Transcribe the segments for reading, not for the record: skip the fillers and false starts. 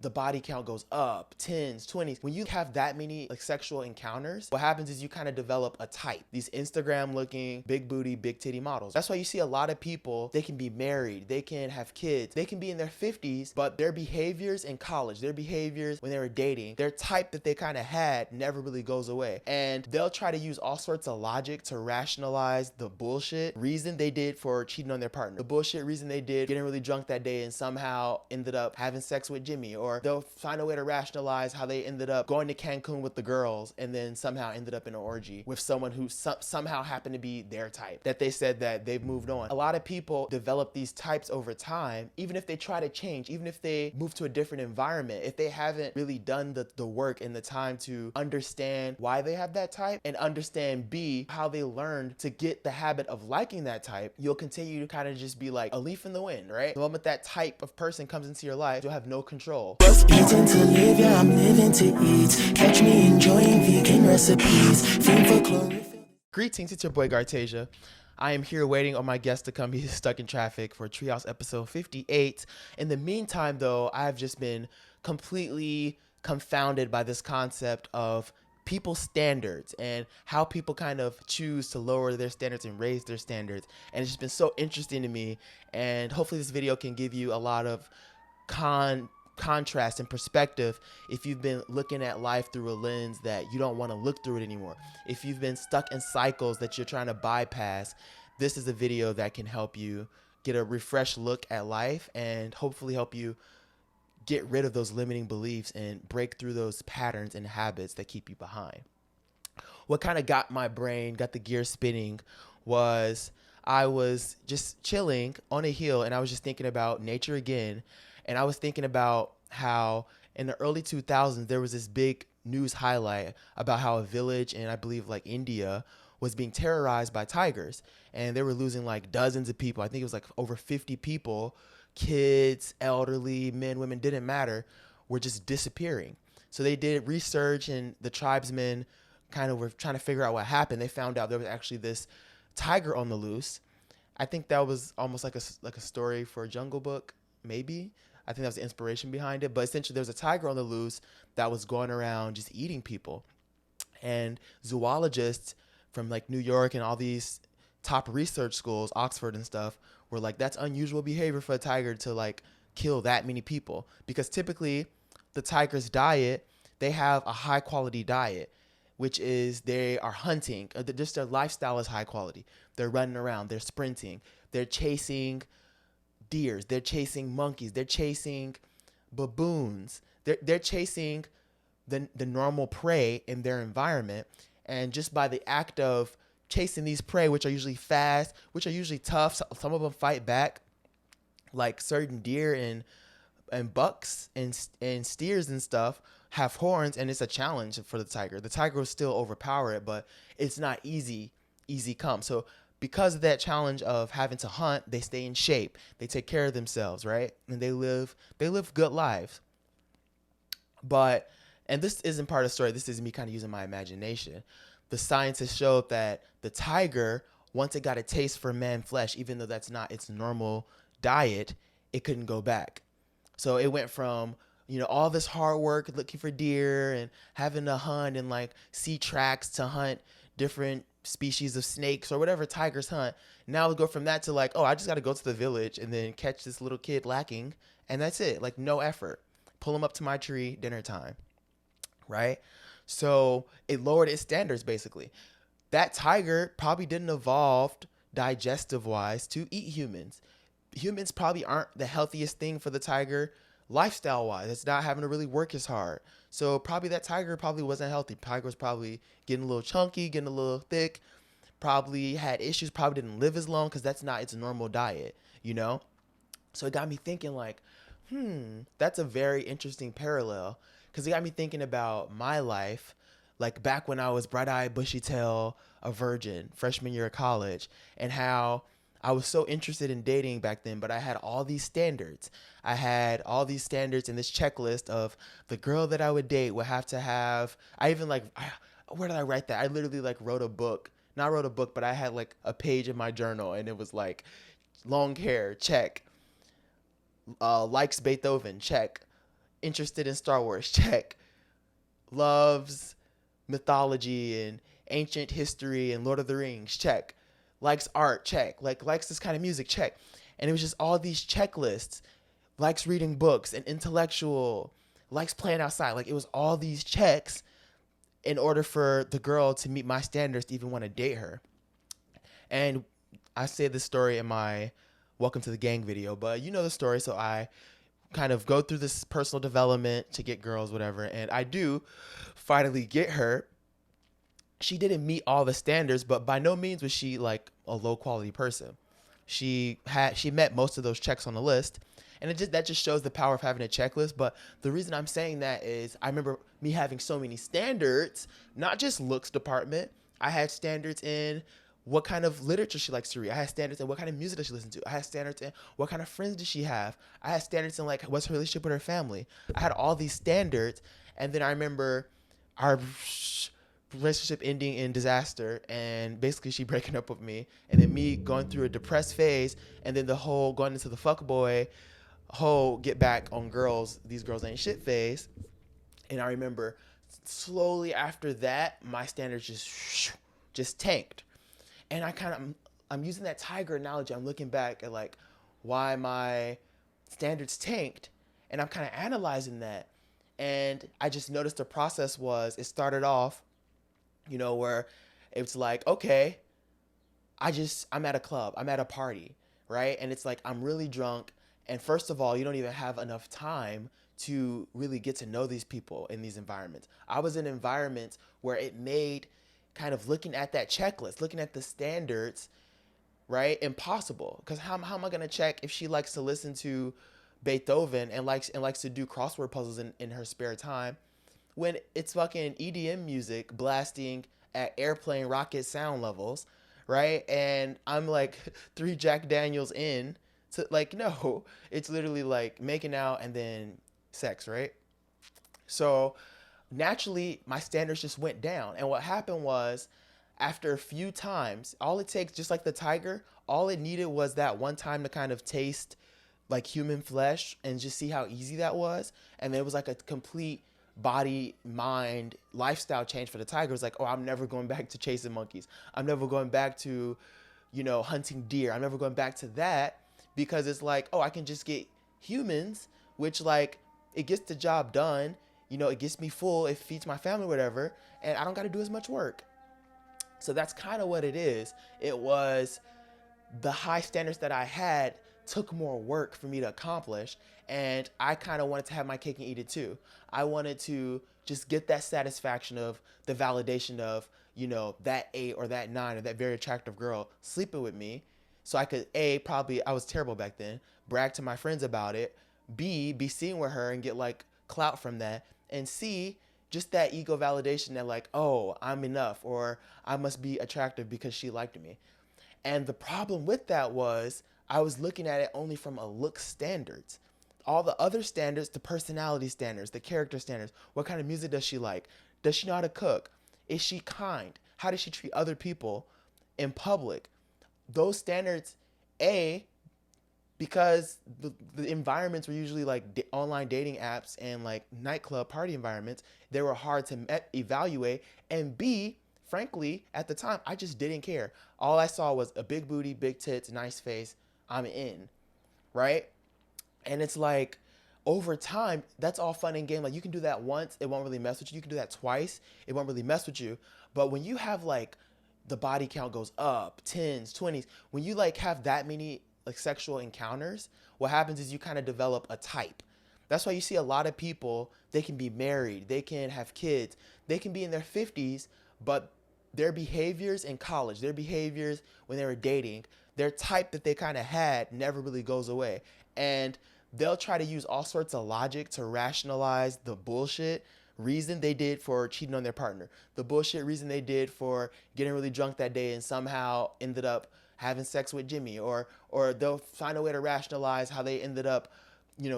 the body count goes up, 10s, 20s. When you have that many like sexual encounters, what happens is you kind of develop a type. These Instagram looking big booty, big titty models. That's why you see a lot of people, they can be married, they can have kids, they can be in their 50s, but their behaviors in college, their behaviors when they were dating, their type that they kind of had never really goes away. And they'll try to use all sorts of logic to rationalize the bullshit reason they did for cheating on their partner. The bullshit reason they did getting really drunk that day and somehow ended up having sex with Jimmy, or they'll find a way to rationalize how they ended up going to Cancun with the girls and then somehow ended up in an orgy with someone who somehow happened to be their type, that they said that they've moved on. A lot of people develop these types over time, even if they try to change, even if they move to a different environment, if they haven't really done the work and the time to understand why they have that type and understand B, how they learned to get the habit of liking that type, you'll continue to kind of just be like a leaf in the wind, right? The moment that type of person comes into your life, you'll have no control. Eating to live, yeah, I'm living to eat. Catch me enjoying vegan recipes. Fiend for chlorophyll. Greetings, it's your boy Gartatia. I am here waiting on my guest to come. He's stuck in traffic for Treehouse episode 58. In the meantime, though, I've just been completely confounded by this concept of people's standards and how people kind of choose to lower their standards and raise their standards. And it's just been so interesting to me. And hopefully this video can give you a lot of contrast and perspective if you've been looking at life through a lens that you don't want to look through it anymore. If you've been stuck in cycles that you're trying to bypass, this is a video that can help you get a refreshed look at life and hopefully help you get rid of those limiting beliefs and break through those patterns and habits that keep you behind. What kind of got my brain, got the gears spinning, was I was just chilling on a hill and I was just thinking about nature again. And I was thinking about how in the early 2000s, there was this big news highlight about how a village in, I believe, like India was being terrorized by tigers. And they were losing like dozens of people. I think it was like over 50 people, kids, elderly, men, women, didn't matter, were just disappearing. So they did research and the tribesmen kind of were trying to figure out what happened. They found out there was actually this tiger on the loose. I think that was almost like a story for a Jungle Book, maybe. I think that was the inspiration behind it. But essentially, there was a tiger on the loose that was going around just eating people. And zoologists from like New York and all these top research schools, Oxford and stuff, were like, that's unusual behavior for a tiger to like kill that many people. Because typically, the tiger's diet, they have a high quality diet, which is they are hunting. Just their lifestyle is high quality. They're running around. They're sprinting. They're chasing deers, they're chasing monkeys, they're chasing baboons, they're chasing the normal prey in their environment. And just by the act of chasing these prey, which are usually fast, which are usually tough, some of them fight back, like certain deer and bucks and steers and stuff have horns, and it's a challenge for the tiger. The tiger will still overpower it, but it's not easy come. So because of that challenge of having to hunt, they stay in shape. They take care of themselves, right? And they live good lives. But, and this isn't part of the story. This is me kind of using my imagination. The scientists showed that the tiger, once it got a taste for man flesh, even though that's not its normal diet, it couldn't go back. So it went from, all this hard work looking for deer and having to hunt and like see tracks to hunt different species of snakes or whatever tigers hunt. Now we go from that to like, oh, I just got to go to the village and then catch this little kid lacking, and that's it. Like, no effort. Pull him up to my tree, dinner time, right? So it lowered its standards, basically. That tiger probably didn't evolve digestive wise to eat humans. Humans probably aren't the healthiest thing for the tiger lifestyle wise. It's not having to really work as hard. So probably that tiger probably wasn't healthy. Tiger was probably getting a little chunky, getting a little thick, probably had issues, probably didn't live as long because that's not its normal diet, So it got me thinking like, that's a very interesting parallel, because it got me thinking about my life, like back when I was bright-eyed, bushy-tailed, a virgin, freshman year of college, and how I was so interested in dating back then, but I had all these standards. I had all these standards in this checklist of the girl that I would date would have to have, where did I write that? I literally like wrote a book, but I had like a page in my journal, and it was like long hair, check. Likes Beethoven, check. Interested in Star Wars, check. Loves mythology and ancient history and Lord of the Rings, check. Likes art, check. Like likes this kind of music, check. And it was just all these checklists. Likes reading books and intellectual, likes playing outside. Like it was all these checks in order for the girl to meet my standards to even want to date her. And I say this story in my Welcome to the Gang video, but you know the story, so I kind of go through this personal development to get girls, whatever, and I do finally get her. She didn't meet all the standards, but by no means was she like a low quality person. She met most of those checks on the list, and that just shows the power of having a checklist. But the reason I'm saying that is I remember me having so many standards, not just looks department. I had standards in what kind of literature she likes to read. I had standards in what kind of music does she listen to. I had standards in what kind of friends does she have. I had standards in like what's her relationship with her family. I had all these standards, and then I remember our relationship ending in disaster, and basically she breaking up with me, and then me going through a depressed phase, and then the whole going into the fuckboy whole get back on girls, these girls ain't shit phase. And I remember slowly after that my standards just tanked. And I'm using that tiger analogy. I'm looking back at like why my standards tanked, and I'm kind of analyzing that. And I just noticed the process was it started off, where it's like, okay, I'm at a club, I'm at a party, right? And it's like I'm really drunk, and first of all, you don't even have enough time to really get to know these people in these environments. I was in environments where it made kind of looking at that checklist, looking at the standards, right, impossible. Because how am I gonna check if she likes to listen to Beethoven and likes to do crossword puzzles in her spare time, when it's fucking EDM music blasting at airplane rocket sound levels, right? And I'm like 3 Jack Daniels in to like, no, it's literally like making out and then sex, right? So naturally my standards just went down. And what happened was after a few times, all it takes, just like the tiger, all it needed was that one time to kind of taste like human flesh and just see how easy that was. And it was like a complete body, mind, lifestyle change for the tiger. It was like, oh, I'm never going back to chasing monkeys. I'm never going back to, hunting deer. I'm never going back to that, because it's like, oh, I can just get humans, which like it gets the job done. It gets me full, it feeds my family, whatever, and I don't got to do as much work. So that's kind of what it is. It was the high standards that I had took more work for me to accomplish, and I kind of wanted to have my cake and eat it too. I wanted to just get that satisfaction of the validation of, that 8 or that 9 or that very attractive girl sleeping with me, so I could probably, I was terrible back then, brag to my friends about it, B, be seen with her and get like clout from that, and C, just that ego validation that like, oh, I'm enough, or I must be attractive because she liked me. And the problem with that was I was looking at it only from a look standards. All the other standards, the personality standards, the character standards, what kind of music does she like? Does she know how to cook? Is she kind? How does she treat other people in public? Those standards, because the environments were usually like online dating apps and like nightclub party environments, they were hard to evaluate. And B, frankly, at the time, I just didn't care. All I saw was a big booty, big tits, nice face. I'm in, right? And it's like, over time, that's all fun and game. Like you can do that once, it won't really mess with you. You can do that twice, it won't really mess with you. But when you have like the body count goes up, 10s, 20s, when you like have that many like sexual encounters, what happens is you kind of develop a type. That's why you see a lot of people, they can be married, they can have kids, they can be in their 50s, but their behaviors in college, their behaviors when they were dating, their type that they kind of had never really goes away. And they'll try to use all sorts of logic to rationalize the bullshit reason they did for cheating on their partner, the bullshit reason they did for getting really drunk that day and somehow ended up having sex with Jimmy, or they'll find a way to rationalize how they ended up,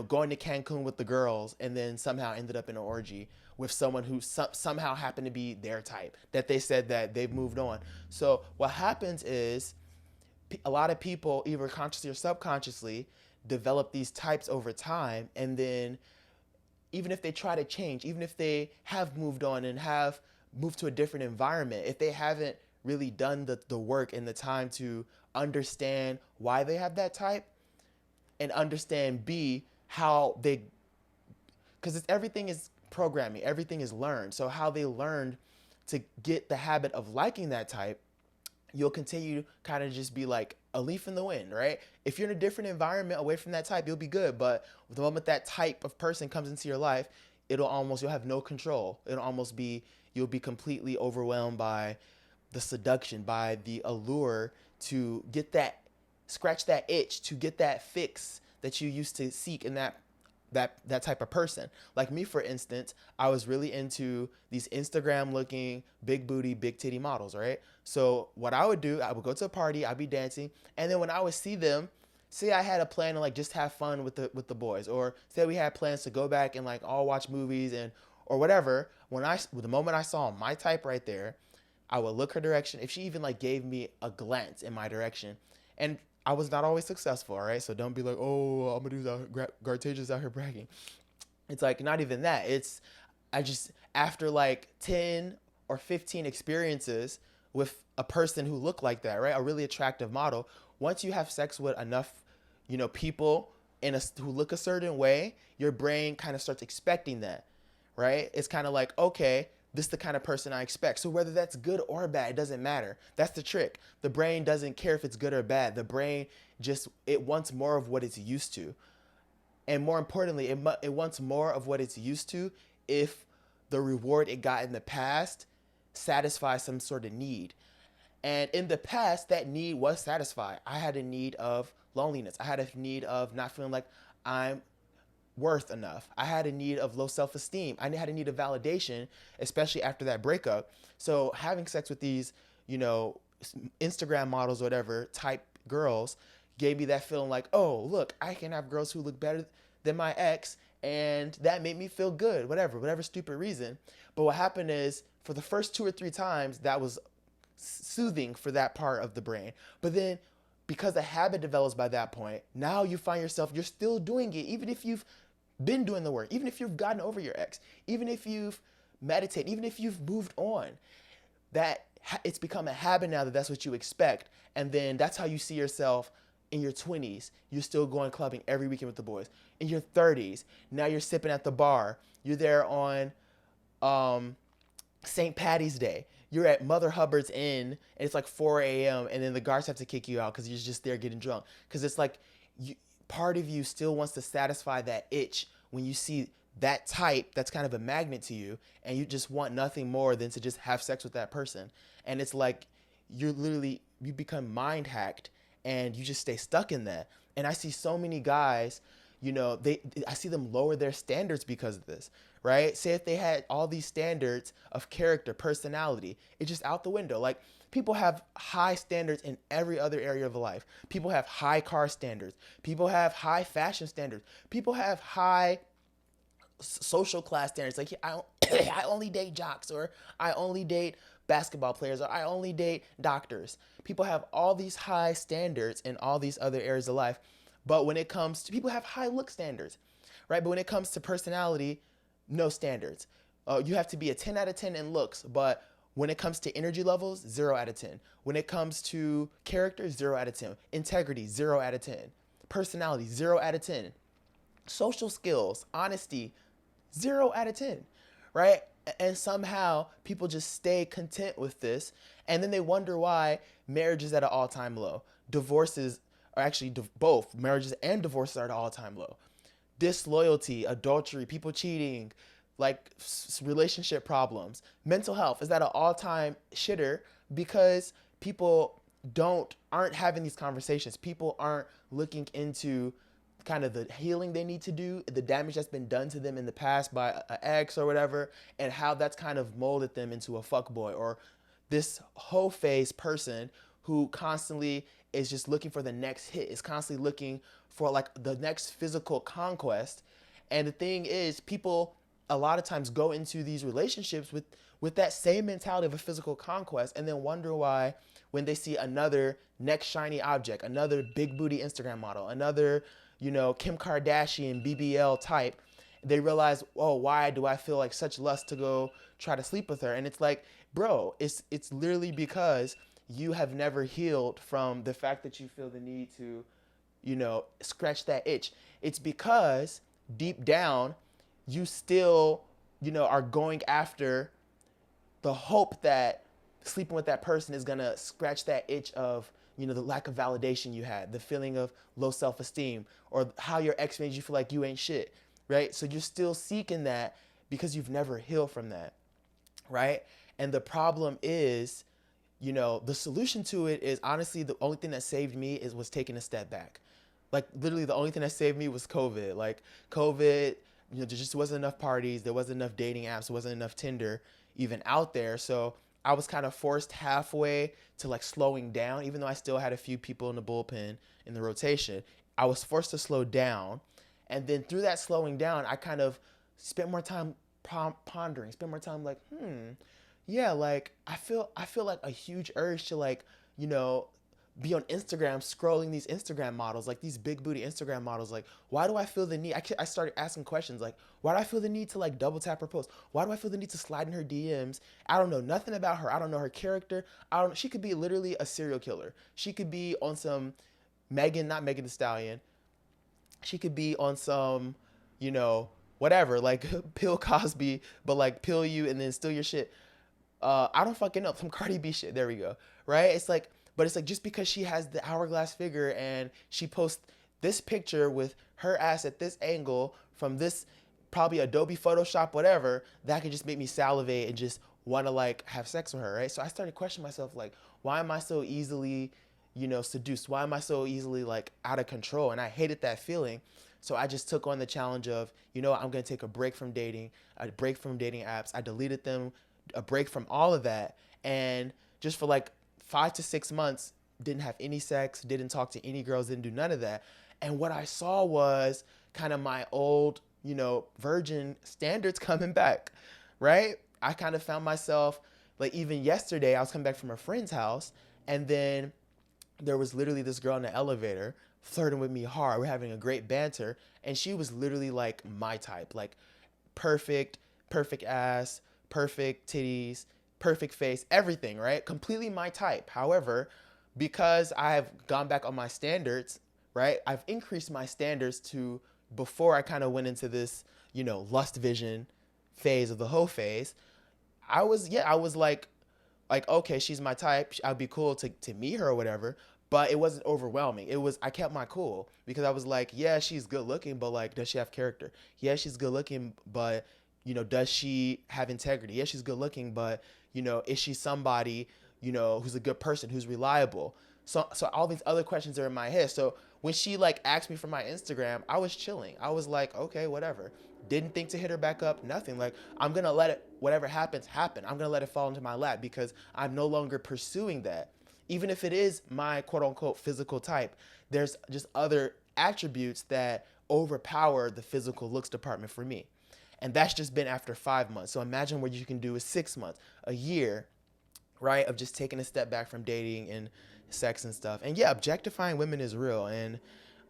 going to Cancun with the girls and then somehow ended up in an orgy with someone who somehow happened to be their type, that they said that they've moved on. So what happens is a lot of people, either consciously or subconsciously, develop these types over time, and then even if they try to change, even if they have moved on and have moved to a different environment, if they haven't really done the work and the time to understand why they have that type, and understand B, how they, because everything is programming, everything is learned. So how they learned to get the habit of liking that type, you'll continue to kind of just be like a leaf in the wind, right? If you're in a different environment away from that type, you'll be good. But the moment that type of person comes into your life, you'll have no control. It'll almost be, you'll be completely overwhelmed by the seduction, by the allure to get that, scratch that itch, to get that fix that you used to seek in that type of person. Like me, for instance, I was really into these Instagram looking big booty, big titty models, right? So what I would do, I would go to a party, I'd be dancing, and then when I would see them, say I had a plan to like just have fun with the boys, or say we had plans to go back and like all watch movies and or whatever, the moment I saw my type right there, I would look her direction. If she even like gave me a glance in my direction, and I was not always successful, all right? So don't be like, oh, I'm gonna do that. Gartatia's out here bragging. It's like not even that. I just, after like 10 or 15 experiences with a person who looked like that, right? A really attractive model. Once you have sex with enough, people who look a certain way, your brain kind of starts expecting that, right? It's kind of like, okay, this is the kind of person I expect. So whether that's good or bad, it doesn't matter. That's the trick. The brain doesn't care if it's good or bad. The brain it wants more of what it's used to. And more importantly, it wants more of what it's used to if the reward it got in the past satisfies some sort of need. And in the past, that need was satisfied. I had a need of loneliness. I had a need of not feeling like I'm worth enough. I had a need of low self-esteem. I had a need of validation, especially after that breakup. So having sex with these, Instagram models or whatever type girls gave me that feeling like, oh, look, I can have girls who look better than my ex, and that made me feel good, whatever stupid reason. But what happened is, for the first 2 or 3 times, that was soothing for that part of the brain. But then, because a habit develops by that point, now you find yourself, you're still doing it, even if you've been doing the work, even if you've gotten over your ex, even if you've meditated, even if you've moved on, that it's become a habit now that's what you expect. And then that's how you see yourself in your 20s. You're still going clubbing every weekend with the boys. In your 30s, now you're sipping at the bar. You're there on St. Patty's Day. You're at Mother Hubbard's Inn, and it's like 4 a.m., and then the guards have to kick you out because you're just there getting drunk. Because it's like, part of you still wants to satisfy that itch when you see that type that's kind of a magnet to you, and you just want nothing more than to just have sex with that person. And it's like, you become mind hacked, and you just stay stuck in that. And I see so many guys, I see them lower their standards because of this, right? Say if they had all these standards of character, personality, it's just out the window. Like, people have high standards in every other area of life. People have high car standards. People have high fashion standards. People have high social class standards. Like, I only date jocks, or I only date basketball players, or I only date doctors. People have all these high standards in all these other areas of life. But when it comes to, people have high look standards, right? But when it comes to personality, no standards. You have to be a 10 out of 10 in looks, but when it comes to energy levels, 0 out of 10. When it comes to character, 0 out of 10. Integrity, 0 out of 10. Personality, 0 out of 10. Social skills, honesty, 0 out of 10, right? And somehow people just stay content with this, and then they wonder why marriage is at an all-time low. Divorces are actually both marriages and divorces are at an all-time low. Disloyalty, adultery, people cheating, like relationship problems, mental health is at an all-time shitter because people aren't having these conversations. People aren't looking into kind of the healing they need to do, the damage that's been done to them in the past by an ex or whatever, and how that's kind of molded them into a fuckboy or this whole phase person who constantly is just looking for the next hit, is constantly looking for like the next physical conquest. And the thing is, people a lot of times go into these relationships with that same mentality of a physical conquest, and then wonder why when they see another next shiny object, another big booty Instagram model, another, Kim Kardashian BBL type, They realize, oh, why do I feel like such lust to go try to sleep with her? And it's like, bro, it's literally because you have never healed from the fact that you feel the need to, scratch that itch. It's because deep down, you still, are going after the hope that sleeping with that person is gonna scratch that itch of, the lack of validation you had, the feeling of low self-esteem, or how your ex made you feel like you ain't shit, right? So you're still seeking that because you've never healed from that, right? And the problem is, the solution to it is, honestly, the only thing that saved me was taking a step back. Like, literally the only thing that saved me was COVID. Like, COVID, there just wasn't enough parties, there wasn't enough dating apps, there wasn't enough Tinder even out there. So I was kind of forced halfway to like slowing down, even though I still had a few people in the bullpen in the rotation. I was forced to slow down. And then through that slowing down, I kind of spent more time pondering, spent more time like, yeah, like I feel like a huge urge to, like, be on Instagram scrolling these Instagram models, like these big booty Instagram models. Like, why do I feel the need? I started asking questions like, why do I feel the need to like double tap her post? Why do I feel the need to slide in her DMs? I don't know nothing about her. I don't know her character. She could be literally a serial killer. She could be on some not Megan Thee Stallion. She could be on some, whatever, like Pill Cosby, but like pill you and then steal your shit. I don't fucking know, some Cardi B shit. There we go. Right? It's like, but it's like, just because she has the hourglass figure and she posts this picture with her ass at this angle from this probably Adobe Photoshop, whatever, that could just make me salivate and just want to like have sex with her, right? So I started questioning myself, like, why am I so easily, seduced? Why am I so easily like out of control? And I hated that feeling. So I just took on the challenge of, I'm going to take a break from dating, a break from dating apps. I deleted them, a break from all of that. And just for like 5 to 6 months, didn't have any sex, didn't talk to any girls, didn't do none of that. And what I saw was kind of my old, virgin standards coming back, right? I kind of found myself, like, even yesterday, I was coming back from a friend's house, and then there was literally this girl in the elevator flirting with me hard. We're having a great banter, and she was literally like my type, like perfect ass, perfect titties, perfect face, everything, right? Completely my type. However, because I've gone back on my standards, right? I've increased my standards to, before I kind of went into this, lust vision phase of the hoe phase. I was like, okay, she's my type. I'd be cool to meet her or whatever. But it wasn't overwhelming. I kept my cool because I was like, yeah, she's good looking, but like, does she have character? Yeah, she's good looking, but does she have integrity? Yeah, she's good looking, but is she somebody, who's a good person, who's reliable? So all these other questions are in my head. So when she like asked me for my Instagram, I was chilling. I was like, okay, whatever. Didn't think to hit her back up, nothing. Like, I'm gonna let it, whatever happens, happen. I'm gonna let it fall into my lap because I'm no longer pursuing that. Even if it is my quote unquote physical type, there's just other attributes that overpower the physical looks department for me. And that's just been after 5 months. So imagine what you can do in 6 months, a year, right? Of just taking a step back from dating and sex and stuff. And yeah, objectifying women is real. And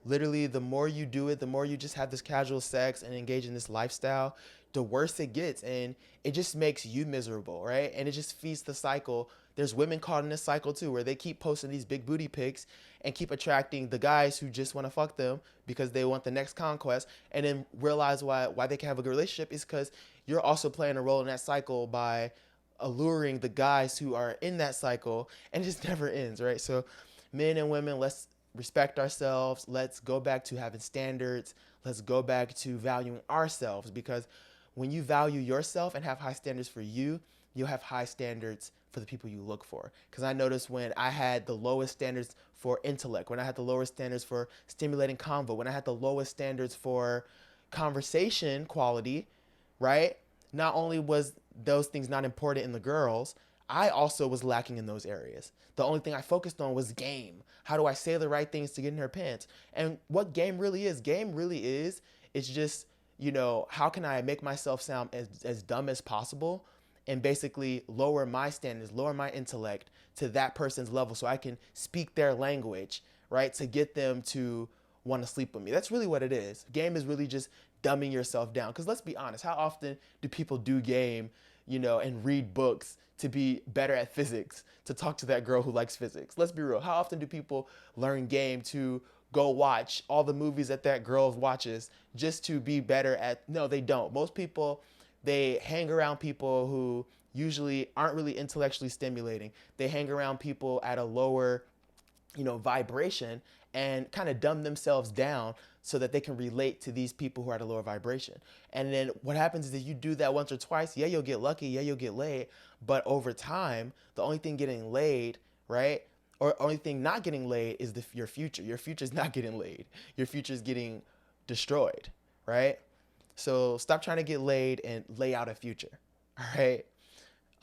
literally, the more you do it, the more you just have this casual sex and engage in this lifestyle, the worse it gets. And it just makes you miserable, right? And it just feeds the cycle. There's women caught in this cycle too, where they keep posting these big booty pics and keep attracting the guys who just want to fuck them because they want the next conquest, and then realize why they can't have a good relationship is because you're also playing a role in that cycle by alluring the guys who are in that cycle, and it just never ends, right? So men and women, let's respect ourselves. Let's go back to having standards. Let's go back to valuing ourselves, because when you value yourself and have high standards for you, you'll have high standards for the people you look for. Because I noticed when I had the lowest standards for intellect, when I had the lowest standards for stimulating convo, when I had the lowest standards for conversation quality, right? Not only was those things not important in the girls, I also was lacking in those areas. The only thing I focused on was game. How do I say the right things to get in her pants? And what game really is, it's just, how can I make myself sound as dumb as possible and basically lower my standards, lower my intellect to that person's level so I can speak their language, right? To get them to want to sleep with me. That's really what it is. Game is really just dumbing yourself down. Because let's be honest, how often do people do game, and read books to be better at physics, to talk to that girl who likes physics? Let's be real. How often do people learn game to go watch all the movies that girl watches just to be better at? No, they don't. Most people, they hang around people who usually aren't really intellectually stimulating. They hang around people at a lower, vibration, and kind of dumb themselves down so that they can relate to these people who are at a lower vibration. And then what happens is that you do that once or twice, yeah, you'll get lucky, yeah, you'll get laid, but over time, the only thing getting laid, right, or only thing not getting laid is your future. Your future is not getting laid. Your future is getting destroyed, right? So stop trying to get laid and lay out a future, all right?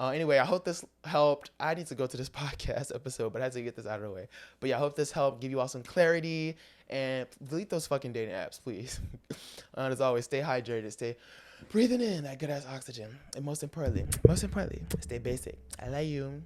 Anyway, I hope this helped. I need to go to this podcast episode, but I had to get this out of the way. But yeah, I hope this helped give you all some clarity, and delete those fucking dating apps, please. And as always, stay hydrated, stay breathing in that good ass oxygen, and most importantly, stay basic. I love you.